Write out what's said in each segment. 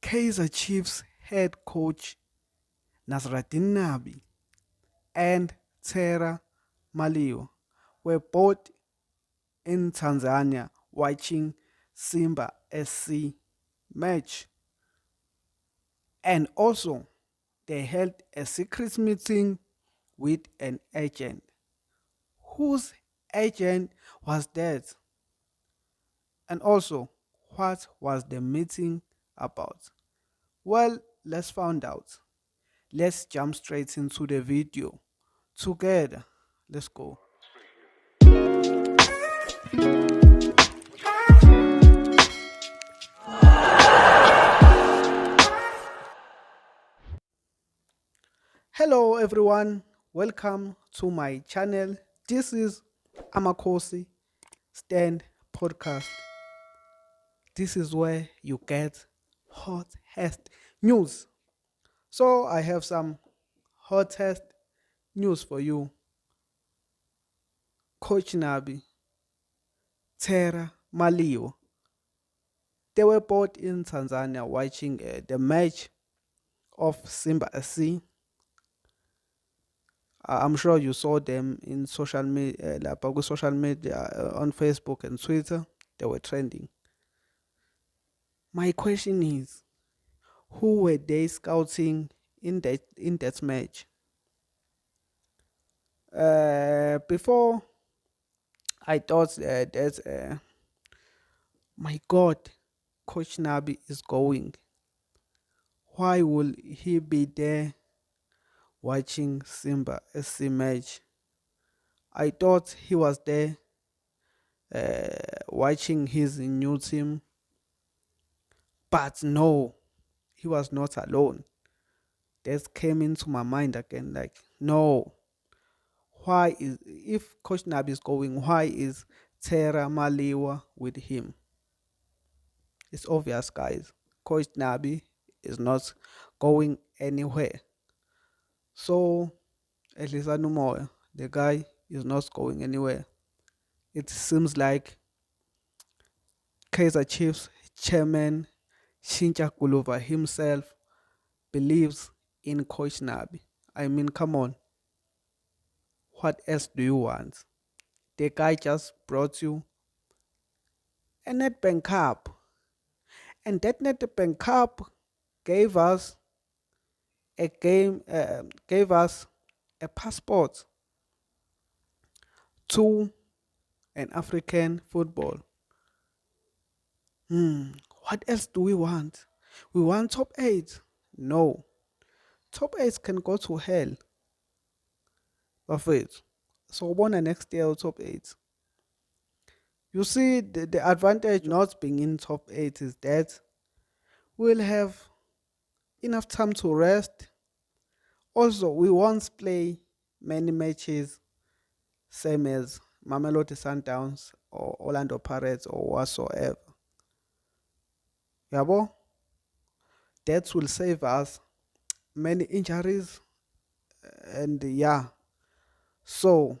Kaizer Chiefs head coach Nasruddin Nabi and Tera Maliwa were both in Tanzania watching Simba SC match, and also they held a secret meeting with an agent. Whose agent was that? And also, what was the meeting about? Well, let's find out. Let's jump straight into the video together. Let's go. Hello everyone, welcome to my channel. This is Amakosi Stand Podcast. This is where you get hottest news. So I have some hottest news for you. Coach Nabi, Tera Maliwa. They were both in Tanzania watching the match of Simba SC. I'm sure you saw them in social media, social media on Facebook and Twitter. They were trending. My question is, who were they scouting in that match? Before I thought that my God, Coach Nabi is going. Why will he be there watching Simba SC match? I thought he was there watching his new team, but no, he was not alone. That came into my mind again, like, no, why is, if Coach Nabi is going, why is Tera Maliwa with him? It's obvious, guys. Coach Nabi is not going anywhere. So, Elisa Numoya, the guy is not going anywhere. It seems like Kaizer Chiefs chairman Shincha Kuluva himself believes in Coach Nabi. I mean, come on. What else do you want? The guy just brought you a NetBank Cup. And that NetBank Cup gave us gave us a passport to an African football. What else do we want? We want top 8. No. Top 8 can go to hell. But so one next year top 8. You see, the advantage not being in top 8 is that we'll have enough time to rest. Also, we won't play many matches, same as Mamelodi Sundowns or Orlando Pirates or whatsoever. Yabo, that will save us many injuries, and yeah. So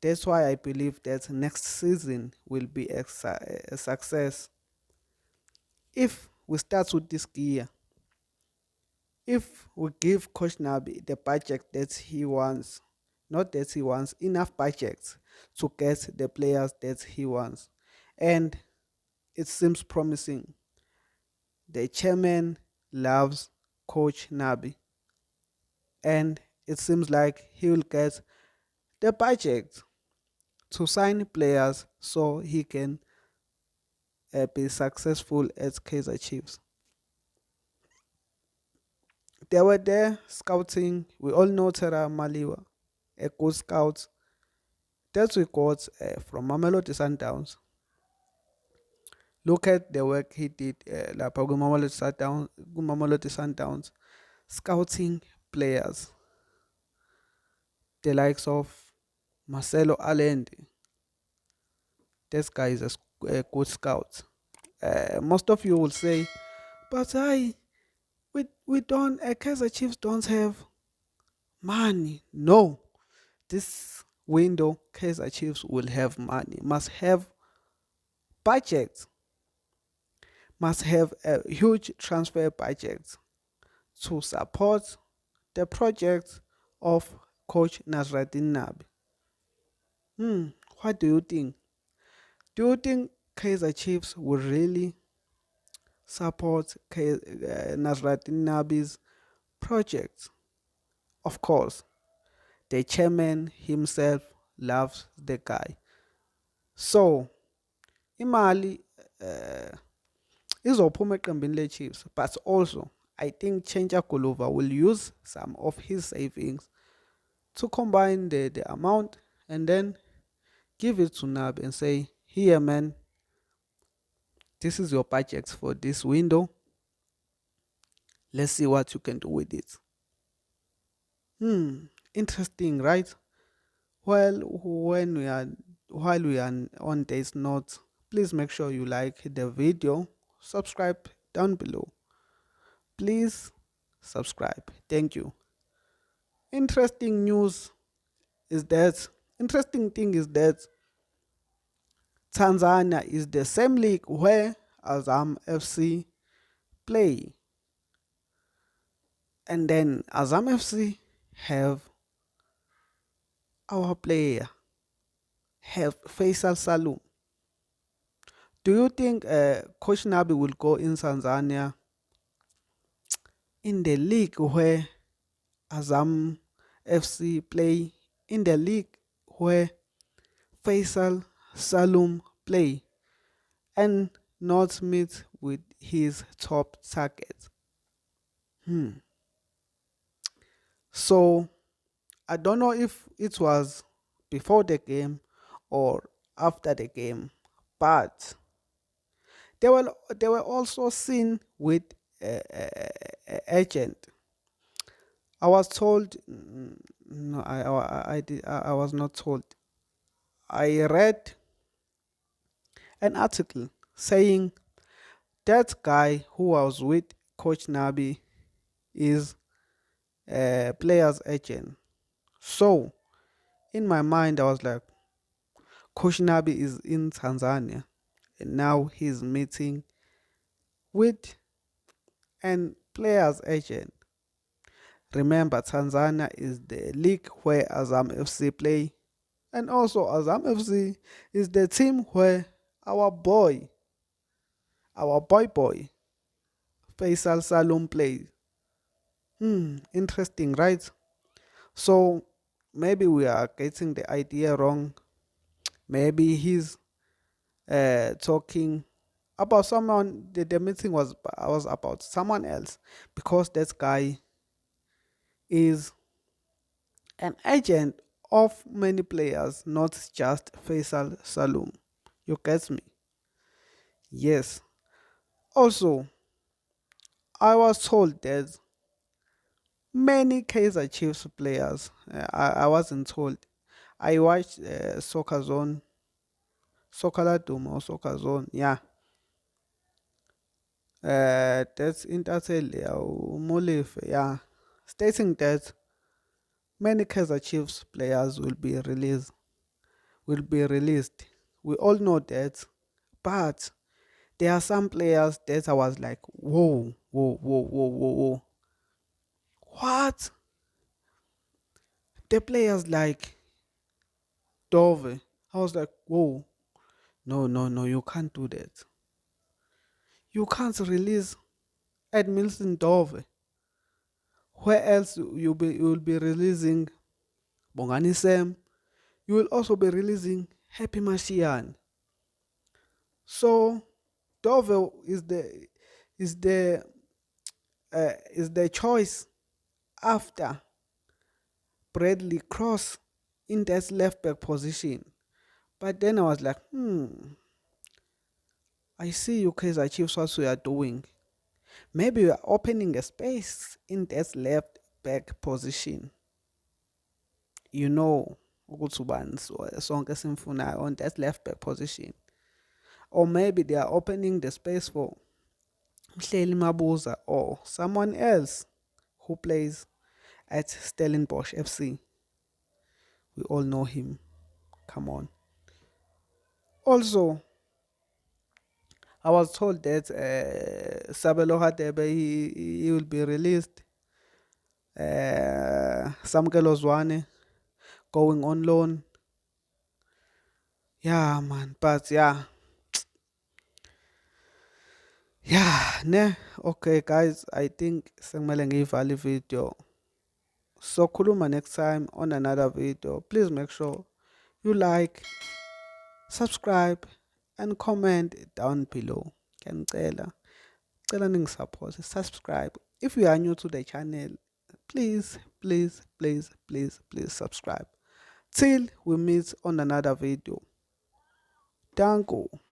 that's why I believe that next season will be a success. If we start with this year, if we give Coach Nabi the budget that he wants, not that he wants, enough budget to get the players that he wants, and it seems promising. The chairman loves Coach Nabi, and it seems like he will get the budget to sign players so he can be successful at Kaizer Chiefs. They were there scouting. We all know Tera Maliwa, a good scout that we got from Mamelodi Sundowns. Look at the work he did Mamelodi Sundowns, scouting players, the likes of Marcelo Allende. This guy is a good scout. Most of you will say, but we don't, Kaizer Chiefs don't have money. No, this window, Kaizer Chiefs will have money, must have budget. must have a huge transfer budget to support the project of Coach Nasruddin Nabi. Hmm, what do you think? Do you think Kaizer Chiefs will really support Nasruddin Nabi's project? Of course, the chairman himself loves the guy. So, imali izophuma eqembini le-Chiefs, but also I think Chencha Guluva will use some of his savings to combine the amount and then give it to Nab and say, here man, this is your budget for this window. Let's see what you can do with it. Interesting, right? Well, while we are on this note, please make sure you like the video, subscribe down below. Please subscribe. Thank you. Interesting news is that interesting thing is that Tanzania is the same league where Azam FC play. And then Azam FC have our player, have Faisal Salum. Do you think Coach Nabi will go in Tanzania in the league where Azam FC play, in the league where Faisal Salum play, and not meet with his top target? So I don't know if it was before the game or after the game, but they were also seen with a agent. I was told, no, I was not told. I read an article saying that guy who was with Coach Nabi is a player's agent. So in my mind, I was like, Coach Nabi is in Tanzania and now he's meeting with an player's agent. Remember, Tanzania is the league where Azam FC play, and also Azam FC is the team where our boy, Faisal Salum plays. Interesting, right? So maybe we are getting the idea wrong. Maybe he's talking about someone. The meeting was about someone else because that guy is an agent of many players, not just Faisal Salum. You get me? Yes. Also, I was told that many Kaizer Chiefs players, I wasn't told. I watched Soccer Zone, Soccer Ladum or Soccer Zone, yeah. That's Intertel, yeah, Molefe, yeah. Stating that many Kaizer Chiefs players will be released. We all know that, but there are some players that I was like, whoa, whoa, whoa, whoa, whoa, whoa. What? The players like Dove. I was like, whoa, no, no, no, you can't do that. You can't release Edmilson Dove. Where else you will be releasing Bongani Sam? You will also be releasing Happy Mashian. So Dove is the is the choice after Bradley Cross in that left back position. But then I was like, I see you Kaizer Chiefs what we are doing. Maybe we are opening a space in that left back position. You know, ukuthi ubani sonke simfunayo on that left back position. Or maybe they are opening the space for Mhleli Mabuza or someone else who plays at Stellenbosch FC. We all know him. Come on. Also, I was told that Sabelo Hadebe he will be released. Samkelo Zwane going on loan. Yeah, man. But yeah, ne. Okay, guys. I think sengimele ngiyivale video. So khuluma next time on another video. Please make sure you like, subscribe, and comment down below. Ngiyacela, cela support, subscribe. If you are new to the channel, please, please, please, please, please subscribe. Till we meet on another video. Danko.